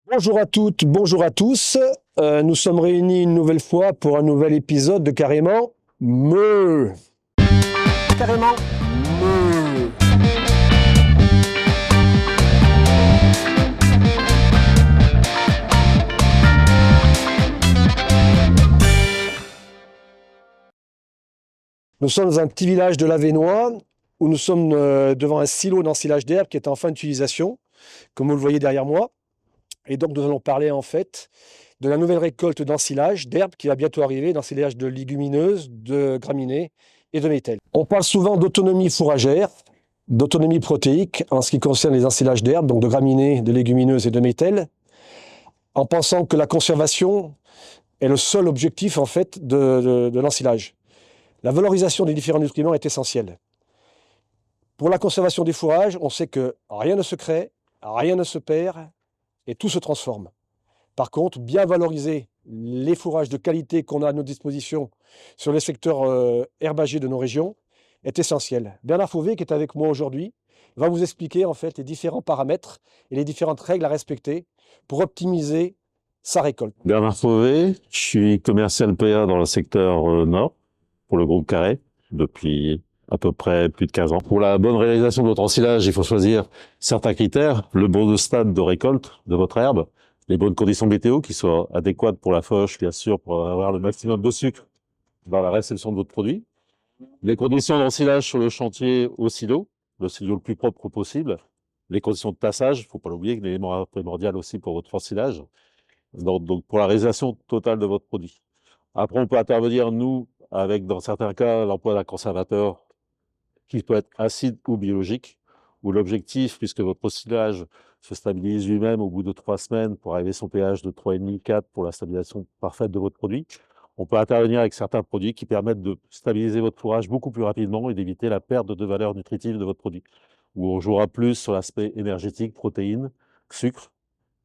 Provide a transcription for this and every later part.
Bonjour à toutes, bonjour à tous. Nous sommes réunis une nouvelle fois pour un nouvel épisode de Carrément Meu. Carrément Meu. Nous sommes dans un petit village de l'Avesnois où nous sommes devant un silo d'ensilage d'herbe qui est en fin d'utilisation, comme vous le voyez derrière moi. Et donc nous allons parler en fait de la nouvelle récolte d'ensilage d'herbe qui va bientôt arriver, d'ensilage de légumineuses, de graminées et de mételles. On parle souvent d'autonomie fourragère, d'autonomie protéique en ce qui concerne les ensilages d'herbe, donc de graminées, de légumineuses et de mételles, en pensant que la conservation est le seul objectif en fait de l'ensilage. La valorisation des différents nutriments est essentielle. Pour la conservation des fourrages, on sait que rien ne se crée, rien ne se perd et tout se transforme. Par contre, bien valoriser les fourrages de qualité qu'on a à notre disposition sur les secteurs herbagers de nos régions est essentiel. Bernard Fauvé, qui est avec moi aujourd'hui, va vous expliquer en fait les différents paramètres et les différentes règles à respecter pour optimiser sa récolte. Bernard Fauvé, je suis commercial PA dans le secteur nord pour le groupe Carré depuis à peu près plus de 15 ans. Pour la bonne réalisation de votre ensilage, il faut choisir certains critères, le bon stade de récolte de votre herbe, les bonnes conditions météo qui soient adéquates pour la fauche, bien sûr, pour avoir le maximum de sucre dans la réception de votre produit, les conditions d'ensilage sur le chantier au silo, le silo le plus propre possible, les conditions de tassage, il ne faut pas l'oublier, l'élément primordial aussi pour votre ensilage, donc pour la réalisation totale de votre produit. Après, on peut intervenir, nous, avec, dans certains cas, l'emploi d'un conservateur qui peut être acide ou biologique, où l'objectif, puisque votre ensilage se stabilise lui-même au bout de 3 semaines pour arriver à son pH de 3,5-4 pour la stabilisation parfaite de votre produit, on peut intervenir avec certains produits qui permettent de stabiliser votre fourrage beaucoup plus rapidement et d'éviter la perte de valeur nutritive de votre produit, où on jouera plus sur l'aspect énergétique, protéines, sucre,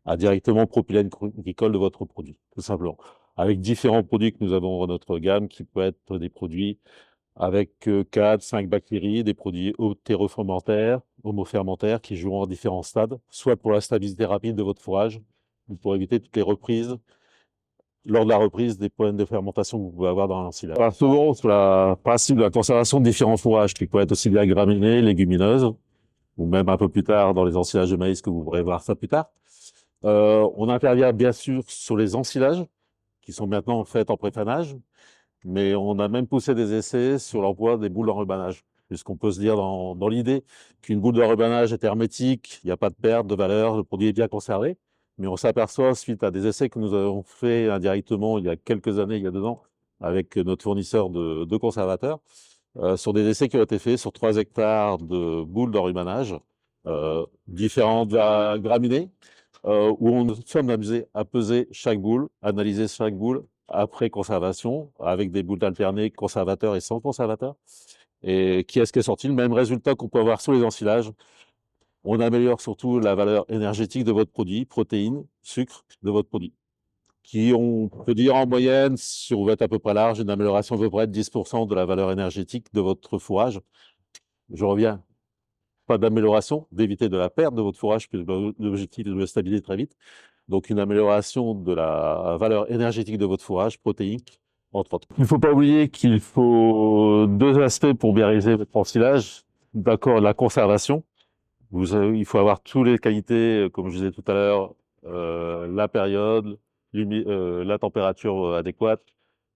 à directement propylène glycol de votre produit, tout simplement. Avec différents produits que nous avons dans notre gamme, qui peuvent être des produits avec 4, 5 bactéries, des produits hétérofermentaires, homofermentaires, qui joueront en différents stades, soit pour la stabilité rapide de votre fourrage, ou pour éviter toutes les reprises, lors de la reprise des problèmes de fermentation que vous pouvez avoir dans l'ensilage. On parle souvent sur le principe de la conservation de différents fourrages, qui peuvent être aussi bien graminées, légumineuses, ou même un peu plus tard dans les ensilages de maïs, que vous pourrez voir ça plus tard. On intervient bien sûr sur les ensilages, qui sont maintenant faits en préfanage, mais on a même poussé des essais sur l'emploi des boules d'enrubanage, puisqu'on peut se dire dans l'idée qu'une boule d'enrubanage est hermétique, il n'y a pas de perte de valeur, le produit est bien conservé, mais on s'aperçoit, suite à des essais que nous avons fait indirectement il y a quelques années, il y a 2 ans, avec notre fournisseur de conservateurs, sur des essais qui ont été faits sur 3 hectares de boules d'enrubanage, différentes graminées, où on nous sommes amusés à peser chaque boule, analyser chaque boule après conservation, avec des boules alternées, conservateurs et sans conservateur. Et qui est-ce qui est sorti? Le même résultat qu'on peut avoir sur les ensilages. On améliore surtout la valeur énergétique de votre produit, protéines, sucre de votre produit. Qui, on peut dire en moyenne, si on veut être à peu près large, une amélioration à peu près de 10% de la valeur énergétique de votre fourrage. Je reviens, pas d'amélioration, d'éviter de la perte de votre fourrage, puisque l'objectif est de le stabiliser très vite. Donc une amélioration de la valeur énergétique de votre fourrage, protéique, entre autres. Il ne faut pas oublier qu'il faut 2 aspects pour bien réaliser votre ensilage. D'accord, la conservation. Il faut avoir toutes les qualités, comme je disais tout à l'heure, la période, la température adéquate,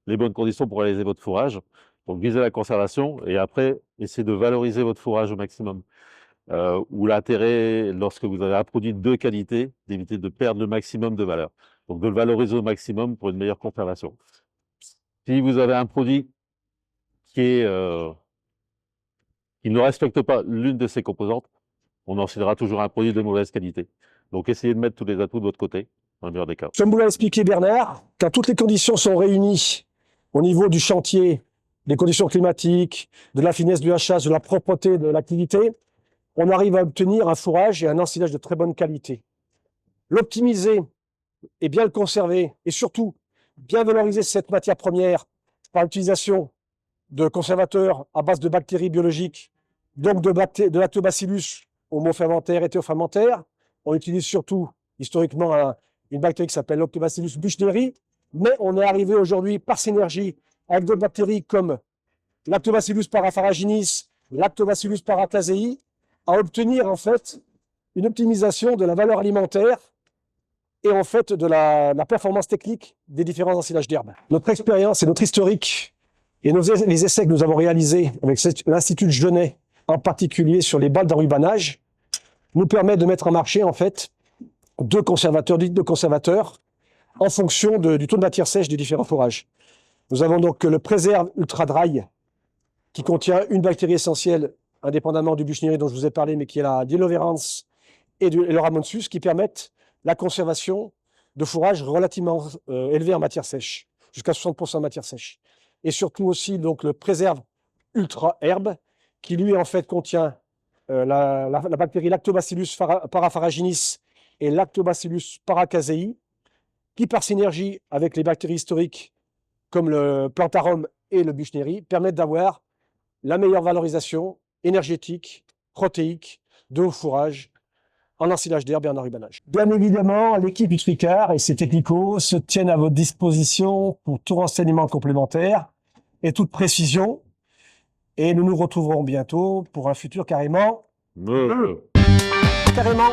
les bonnes conditions pour réaliser votre fourrage. Donc viser la conservation et après, essayer de valoriser votre fourrage au maximum. Où l'intérêt, lorsque vous avez un produit de qualité, d'éviter de perdre le maximum de valeur. Donc de le valoriser au maximum pour une meilleure conservation. Si vous avez un produit qui ne respecte pas l'une de ses composantes, on ensilera toujours un produit de mauvaise qualité. Donc essayez de mettre tous les atouts de votre côté, dans le meilleur des cas. Comme vous l'a expliqué Bernard, quand toutes les conditions sont réunies au niveau du chantier, des conditions climatiques, de la finesse du hachage, de la propreté de l'activité, on arrive à obtenir un fourrage et un ensilage de très bonne qualité. L'optimiser et bien le conserver, et surtout bien valoriser cette matière première par l'utilisation de conservateurs à base de bactéries biologiques, donc de lactobacillus homofermentaire et théofermentaire. On utilise surtout historiquement une bactérie qui s'appelle Lactobacillus buchneri, mais on est arrivé aujourd'hui par synergie avec d'autres bactéries comme Lactobacillus parapharaginiis, Lactobacillus paraclasei, à obtenir en fait une optimisation de la valeur alimentaire et en fait de la performance technique des différents ensilages d'herbes. Notre expérience et notre historique et les essais que nous avons réalisés avec l'Institut de Genève, en particulier sur les balles d'enrubanage, nous permettent de mettre en marché en fait deux conservateurs en fonction du taux de matière sèche des différents fourrages. Nous avons donc le Préserve Ultra Dry qui contient une bactérie essentielle indépendamment du buchneri dont je vous ai parlé, mais qui est la Dieloverans et le Ramonsus, qui permettent la conservation de fourrages relativement élevés en matière sèche, jusqu'à 60% de matière sèche. Et surtout aussi donc le Préserve Ultra Herbe, qui lui en fait contient la bactérie Lactobacillus parapharaginiis et Lactobacillus paracasei, qui par synergie avec les bactéries historiques comme le Plantarum et le buchneri permettent d'avoir la meilleure valorisation énergétique, protéique de vos fourrages en ensilage d'herbe et en enrubanage. Bien évidemment, l'équipe Nutricard et ses technicaux se tiennent à votre disposition pour tout renseignement complémentaire et toute précision. Et nous nous retrouverons bientôt pour un futur carrément... Me. Carrément...